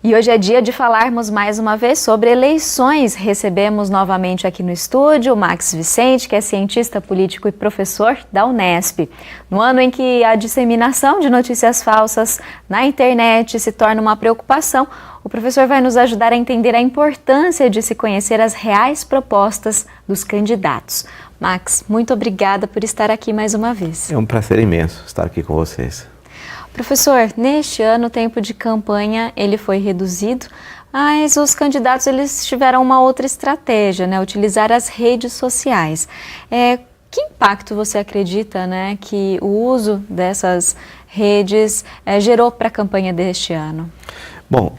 E hoje é dia de falarmos mais uma vez sobre eleições. Recebemos novamente aqui no estúdio o Max Vicente, que é cientista político e professor da Unesp. No ano em que a disseminação de notícias falsas na internet se torna uma preocupação, o professor vai nos ajudar a entender a importância de se conhecer as reais propostas dos candidatos. Max, muito obrigada por estar aqui mais uma vez. É um prazer imenso estar aqui com vocês. Professor, neste ano o tempo de campanha ele foi reduzido, mas os candidatos eles tiveram uma outra estratégia, né? Utilizar as redes sociais. Que impacto você acredita, né, que o uso dessas redes gerou para a campanha deste ano? Bom,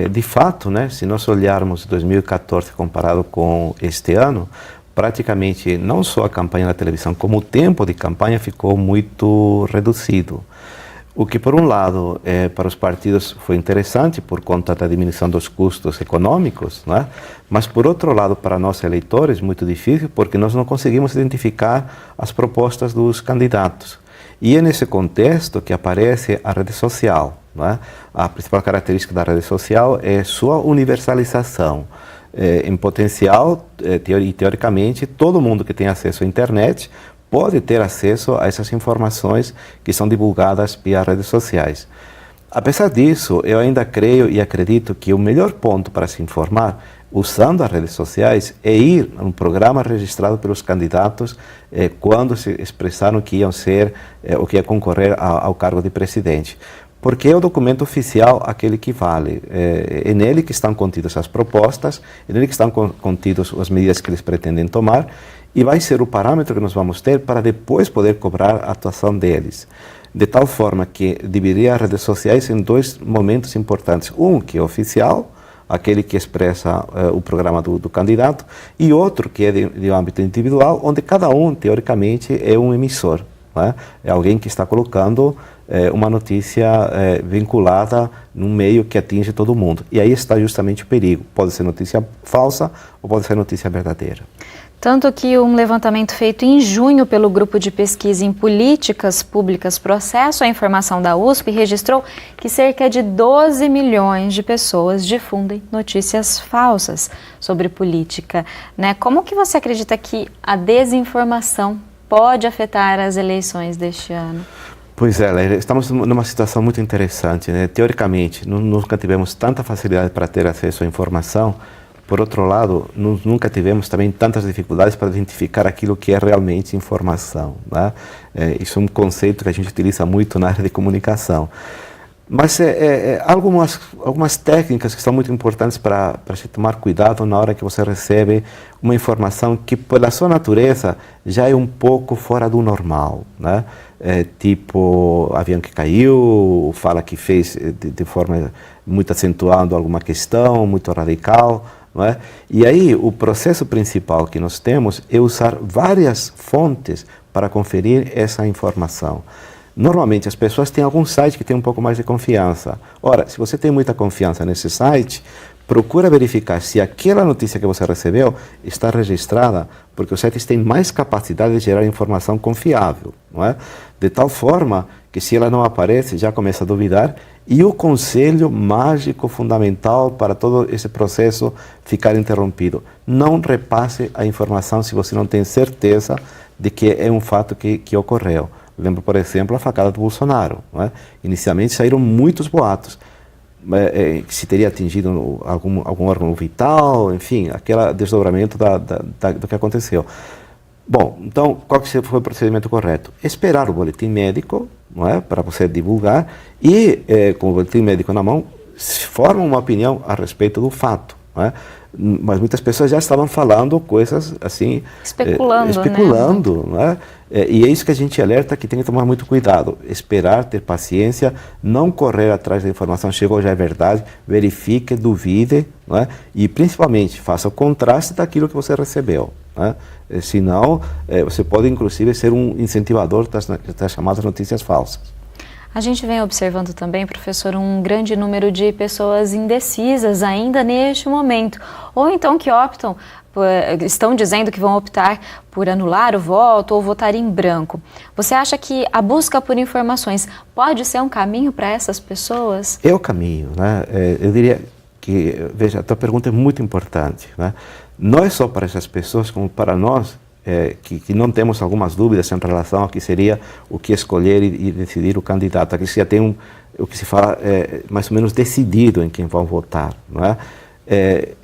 de fato, né, se nós olharmos 2014 comparado com este ano, praticamente não só a campanha na televisão, como o tempo de campanha ficou muito reduzido. O que, por um lado, para os partidos foi interessante por conta da diminuição dos custos econômicos, né? Mas, por outro lado, para nós eleitores, muito difícil, porque nós não conseguimos identificar as propostas dos candidatos. E é nesse contexto que aparece a rede social, né? A principal característica da rede social é sua universalização. Em potencial, teoricamente, todo mundo que tem acesso à internet pode ter acesso a essas informações que são divulgadas via redes sociais. Apesar disso, eu ainda creio e acredito que o melhor ponto para se informar usando as redes sociais é ir a um programa registrado pelos candidatos quando se expressaram que iam ser ou que ia concorrer ao cargo de presidente. Porque é o documento oficial aquele que vale. É nele que estão contidas as propostas, é nele que estão contidas as medidas que eles pretendem tomar, e vai ser o parâmetro que nós vamos ter para depois poder cobrar a atuação deles. De tal forma que dividiria as redes sociais em dois momentos importantes. Um que é oficial, aquele que expressa o programa do candidato, e outro que é de âmbito individual, onde cada um, teoricamente, é um emissor. Né? É alguém que está colocando uma notícia vinculada num meio que atinge todo mundo. E aí está justamente o perigo. Pode ser notícia falsa ou pode ser notícia verdadeira. Tanto que um levantamento feito em junho pelo Grupo de Pesquisa em Políticas Públicas Processo à Informação da USP registrou que cerca de 12 milhões de pessoas difundem notícias falsas sobre política, né? Como que você acredita que a desinformação pode afetar as eleições deste ano? Pois é, estamos numa situação muito interessante, né? Teoricamente, nunca tivemos tanta facilidade para ter acesso à informação. Por outro lado, nunca tivemos também tantas dificuldades para identificar aquilo que é realmente informação, né? Isso é um conceito que a gente utiliza muito na área de comunicação. Mas algumas técnicas que são muito importantes para se tomar cuidado na hora que você recebe uma informação que, pela sua natureza, já é um pouco fora do normal, né? Tipo, avião que caiu, fala que fez de forma muito acentuando alguma questão, muito radical, não é? E aí, o processo principal que nós temos é usar várias fontes para conferir essa informação. Normalmente, as pessoas têm algum site que tem um pouco mais de confiança. Ora, se você tem muita confiança nesse site, procura verificar se aquela notícia que você recebeu está registrada, porque os sites têm mais capacidade de gerar informação confiável, não é? De tal forma que, se ela não aparece, já começa a duvidar. E o conselho mágico fundamental para todo esse processo ficar interrompido: não repasse a informação se você não tem certeza de que é um fato que ocorreu. Lembro, por exemplo, a facada do Bolsonaro, não é? Inicialmente saíram muitos boatos, que se teria atingido algum órgão vital, enfim, aquele desdobramento do que aconteceu. Bom, então, qual que foi o procedimento correto? Esperar o boletim médico, não é, para você divulgar, e com o boletim médico na mão, forma uma opinião a respeito do fato, não é? Mas muitas pessoas já estavam falando coisas assim, especulando, né? Não é? E é isso que a gente alerta, que tem que tomar muito cuidado, esperar, ter paciência, não correr atrás da informação, chegou, já é verdade, verifique, duvide, não é? E principalmente faça o contraste daquilo que você recebeu, né? Senão, você pode inclusive ser um incentivador das chamadas notícias falsas. A gente vem observando também, professor, um grande número de pessoas indecisas ainda neste momento, ou então que estão dizendo que vão optar por anular o voto ou votar em branco. Você acha que a busca por informações pode ser um caminho para essas pessoas? É o caminho, né? Eu diria que, veja, a tua pergunta é muito importante, né? Não é só para essas pessoas, como para nós, que não temos algumas dúvidas em relação ao que seria o que escolher e decidir o candidato. Aqui já tem o que se fala mais ou menos decidido em quem vão votar, não é?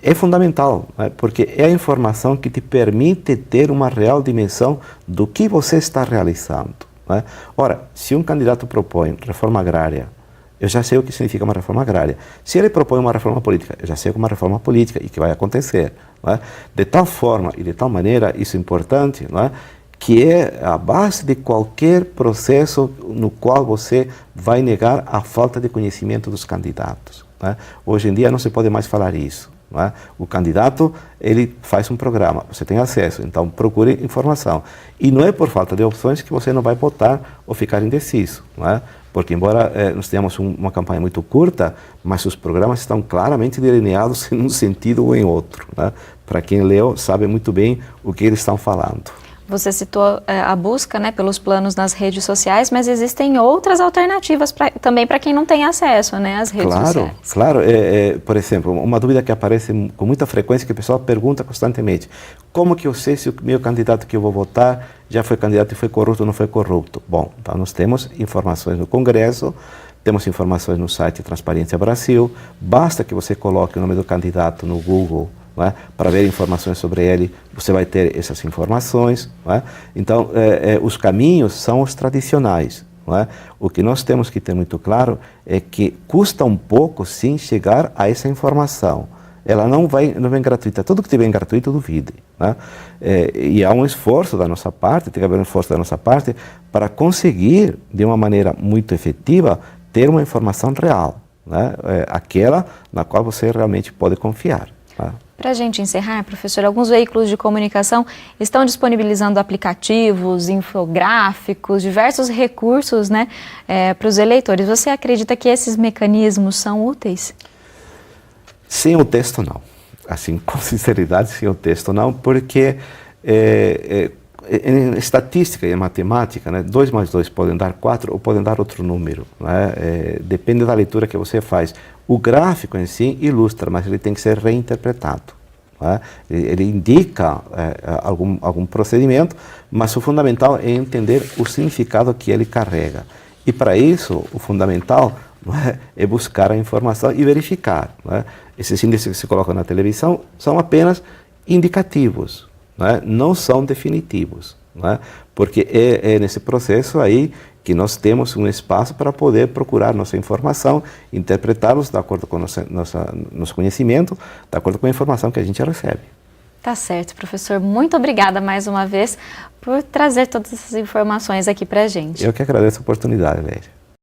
É fundamental, né? Porque é a informação que te permite ter uma real dimensão do que você está realizando, né? Ora, se um candidato propõe reforma agrária, eu já sei o que significa uma reforma agrária. Se ele propõe uma reforma política, eu já sei que é uma reforma política e que vai acontecer, não é? De tal forma e de tal maneira, isso é importante, não é? Que é a base de qualquer processo no qual você vai negar a falta de conhecimento dos candidatos, não é? Hoje em dia não se pode mais falar isso, não é? O candidato, ele faz um programa, você tem acesso, então procure informação. E não é por falta de opções que você não vai votar ou ficar indeciso, não é? Porque embora nós tenhamos uma campanha muito curta, mas os programas estão claramente delineados em um sentido ou em outro, né? Para quem leu, sabe muito bem o que eles estão falando. Você citou a busca, né, pelos planos nas redes sociais, mas existem outras alternativas também para quem não tem acesso, né, às redes sociais. Claro. Por exemplo, uma dúvida que aparece com muita frequência, que o pessoal pergunta constantemente: como que eu sei se o meu candidato que eu vou votar já foi candidato e foi corrupto ou não foi corrupto? Bom, então nós temos informações no Congresso, temos informações no site Transparência Brasil, basta que você coloque o nome do candidato no Google, não é? Para ver informações sobre ele, você vai ter essas informações, não é? Então, os caminhos são os tradicionais, não é? O que nós temos que ter muito claro é que custa um pouco, sim, chegar a essa informação. Ela não vem gratuita. Tudo que tiver gratuito, duvide, né? E há um esforço da nossa parte, tem que haver um esforço da nossa parte para conseguir, de uma maneira muito efetiva, ter uma informação real, né? Aquela na qual você realmente pode confiar, né? Para a gente encerrar, professor, alguns veículos de comunicação estão disponibilizando aplicativos, infográficos, diversos recursos, né, para os eleitores. Você acredita que esses mecanismos são úteis? Sem o texto, não. Assim, com sinceridade, sem o texto, não, porque em estatística e em matemática, né, 2 mais 2 podem dar 4 ou podem dar outro número, né? Depende da leitura que você faz. O gráfico em si ilustra, mas ele tem que ser reinterpretado, né? Ele indica algum procedimento, mas o fundamental é entender o significado que ele carrega. E para isso, o fundamental, não é buscar a informação e verificar, não é? Esses índices que se colocam na televisão são apenas indicativos, não são definitivos, não é? Porque é nesse processo aí que nós temos um espaço para poder procurar nossa informação, interpretá-los de acordo com nosso conhecimento, de acordo com a informação que a gente recebe. Tá certo, professor. Muito obrigada mais uma vez por trazer todas essas informações aqui para a gente. Eu que agradeço a oportunidade, Lélia.